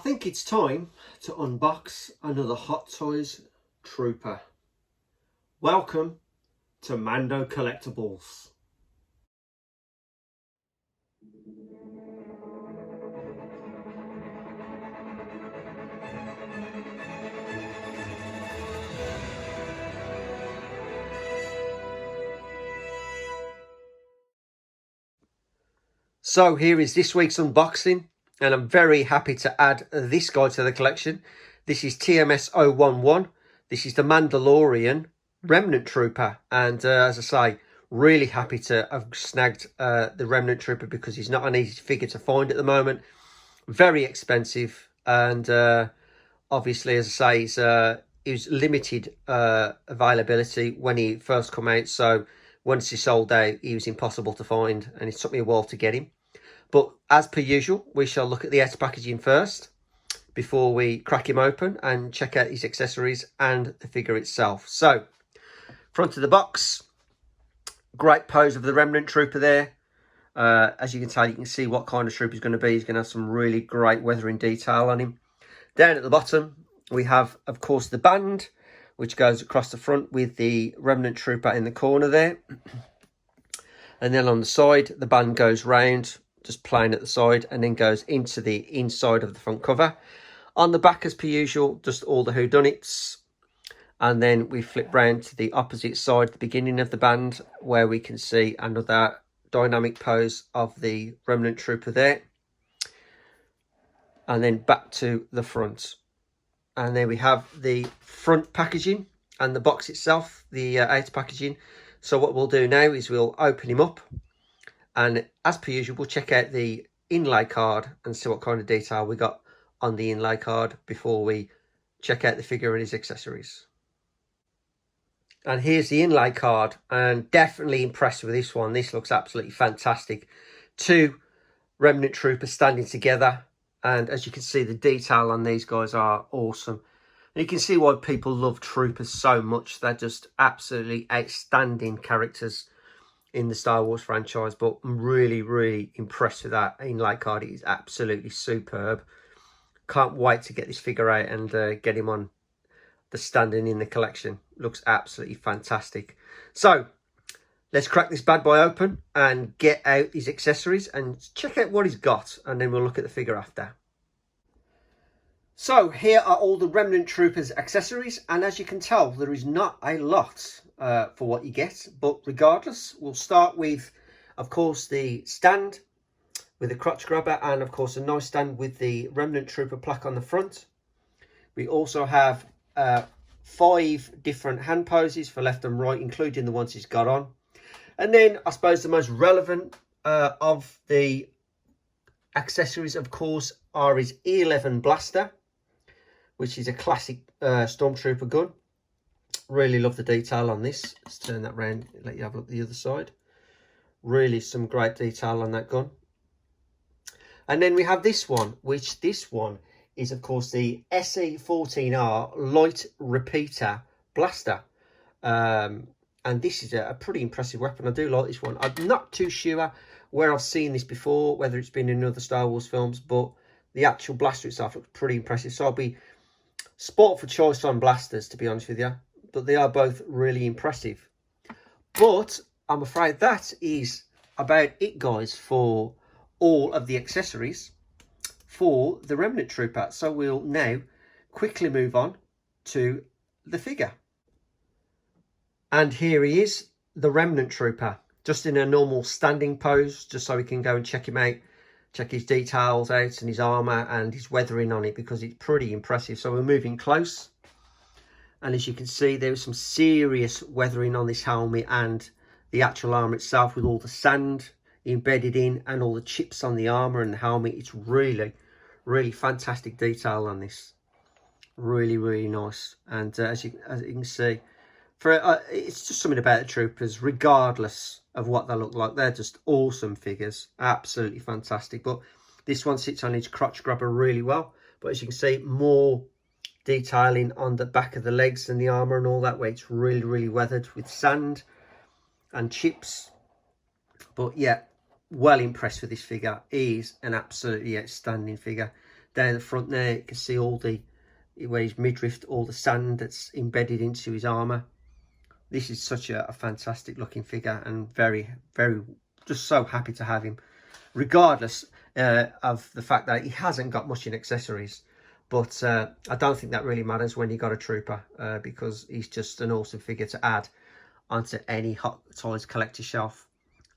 think it's time to unbox another Hot Toys Trooper. Welcome to Mando Collectibles. So here is this week's unboxing, and I'm very happy to add this guy to the collection. This is TMS 011. This is the Mandalorian Remnant Trooper, and as I say, really happy to have snagged the Remnant Trooper because he's not an easy figure to find at the moment. Very expensive, and obviously, as I say, he was limited availability when he first come out, so once he sold out, he was impossible to find, and it took me a while to get him. But as per usual, we shall look at the outer packaging first before we crack him open and check out his accessories and the figure itself. So, front of the box, great pose of the Remnant Trooper there. As you can tell, you can see what kind of trooper he's going to be. He's going to have some really great weathering detail on him. Down at the bottom, we have, of course, the band, which goes across the front with the Remnant Trooper in the corner there. And then on the side, the band goes round, just plain at the side, and then goes into the inside of the front cover. On the back, as per usual, just all the whodunits. And then we flip round to the opposite side, the beginning of the band, where we can see another dynamic pose of the Remnant Trooper there. And then back to the front. And there we have the front packaging and the box itself, the outer packaging. So what we'll do now is we'll open him up. And as per usual, we'll check out the inlay card and see what kind of detail we got on the inlay card before we check out the figure and his accessories. And here's the inlay card, and definitely impressed with this one. This looks absolutely fantastic. Two Remnant Troopers standing together, and as you can see, the detail on these guys are awesome. And you can see why people love Troopers so much. They're just absolutely outstanding characters in the Star Wars franchise, but I'm really impressed with that inlay card. It is absolutely superb. Can't wait to get this figure out and get him on the standing in the collection. Looks absolutely fantastic. So let's crack this bad boy open and get out his accessories and check out what he's got, and then we'll look at the figure after. So here are all the Remnant Troopers accessories, and as you can tell, there is not a lot for what you get, but regardless, we'll start with, of course, the stand with the crotch grabber, and of course a nice stand with the Remnant Trooper plaque on the front. We also have 5 different hand poses for left and right, including the ones he's got on. And then I suppose the most relevant of the accessories, of course, are his E11 blaster, which is a classic Stormtrooper gun. Really love the detail on this. Let's turn that round, let you have a look at the other side. Really some great detail on that gun. And then we have this one, which this one is, of course, the SE-14R Light Repeater Blaster. And this is a pretty impressive weapon. I do like this one. I'm not too sure where I've seen this before, whether it's been in other Star Wars films, but the actual blaster itself looks pretty impressive. So I'll be sport for choice on blasters, to be honest with you. But they are both really impressive. But I'm afraid that is about it, guys, for all of the accessories for the Remnant Trooper. So we'll now quickly move on to the figure. And here he is, the Remnant Trooper, just in a normal standing pose, just so we can go and check him out, check his details out and his armour and his weathering on it, because it's pretty impressive. So we're moving close, and as you can see, there is some serious weathering on this helmet and the actual armour itself, with all the sand embedded in and all the chips on the armour and the helmet. It's really fantastic detail on this. Really nice. And as you can see, for it's just something about the Troopers, regardless of what they look like. They're just awesome figures, absolutely fantastic. But this one sits on his crotch grabber really well. But as you can see, more detailing on the back of the legs and the armour and all that, where it's really weathered with sand and chips. But yeah, well impressed with this figure. He is an absolutely outstanding figure. down the front there, you can see all the, where his midriff, all the sand that's embedded into his armour. This is such a fantastic looking figure, and very, very, just so happy to have him, regardless of the fact that he hasn't got much in accessories. But I don't think that really matters when you got a trooper, because he's just an awesome figure to add onto any Hot Toys collector shelf.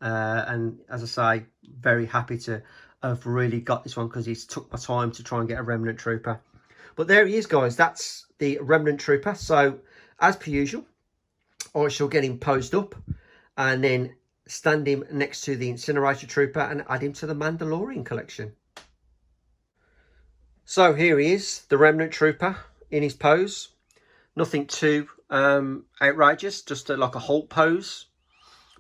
And as I say, very happy to have really got this one, because he's took my time to try and get a Remnant Trooper. But there he is, guys. That's the Remnant Trooper. So as per usual, I shall get him posed up and then stand him next to the Incinerator Trooper and add him to the Mandalorian collection. So here he is, the Remnant Trooper in his pose. Nothing too outrageous, just like a Hulk pose.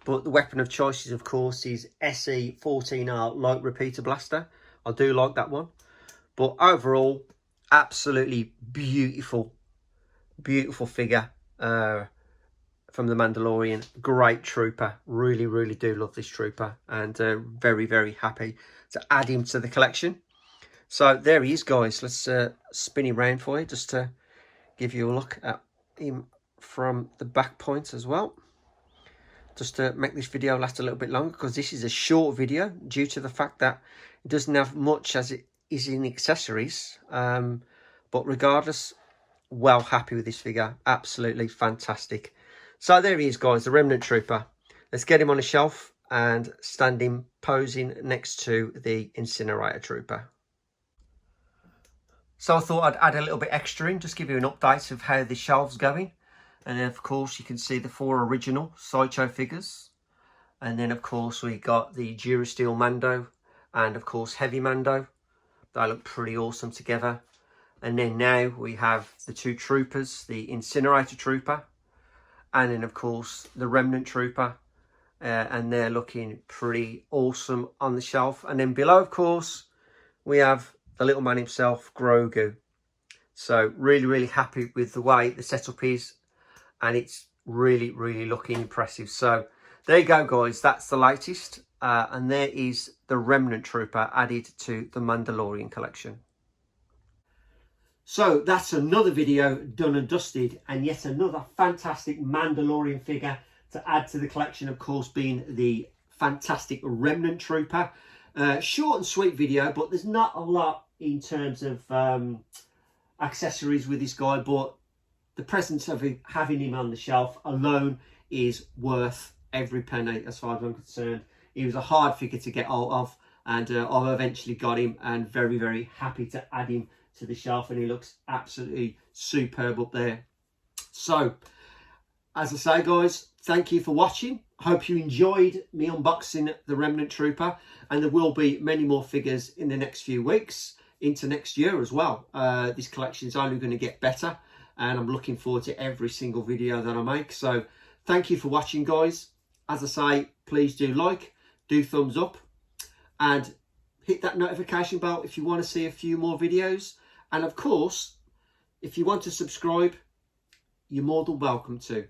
But the weapon of choice is, of course, his SE-14R light repeater blaster. I do like that one. But overall, absolutely beautiful, beautiful figure from the Mandalorian. Great trooper. Really, really do love this trooper. And very, very happy to add him to the collection. So there he is, guys. Let's spin him round for you, just to give you a look at him from the back point as well. Just to make this video last a little bit longer, because this is a short video due to the fact that it doesn't have much as it is in accessories. But regardless, well happy with this figure. Absolutely fantastic. So there he is, guys, the Remnant Trooper. Let's get him on a shelf and stand him posing next to the Incinerator Trooper. So I thought I'd add a little bit extra in, just give you an update of how the shelf's going. And then, of course, you can see the 4 original Sideshow figures. And then, of course, we got the Durasteel Mando and, of course, Heavy Mando. They look pretty awesome together. And then now we have the 2 troopers, the Incinerator Trooper, and then, of course, the Remnant Trooper. And they're looking pretty awesome on the shelf. And then below, of course, we have the little man himself, Grogu. So really, really happy with the way the setup is. And it's really, really looking impressive. So there you go, guys. That's the latest. And there is the Remnant Trooper added to the Mandalorian collection. So that's another video done and dusted. And yet another fantastic Mandalorian figure to add to the collection, of course, being the fantastic Remnant Trooper. Short and sweet video, but there's not a lot in terms of accessories with this guy, but the presence of having him on the shelf alone is worth every penny as far as I'm concerned. He was a hard figure to get hold of, and I've eventually got him, and very, very happy to add him to the shelf, and he looks absolutely superb up there. So as I say, guys, thank you for watching. Hope you enjoyed me unboxing the Remnant Trooper, and there will be many more figures in the next few weeks into next year as well. This collection is only going to get better, and I'm looking forward to every single video that I make. So thank you for watching, guys. As I say, please do like, do thumbs up, and hit that notification bell if you want to see a few more videos. And of course, if you want to subscribe, you're more than welcome to,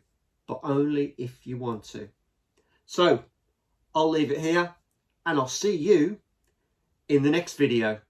but only if you want to. So I'll leave it here, and I'll see you in the next video.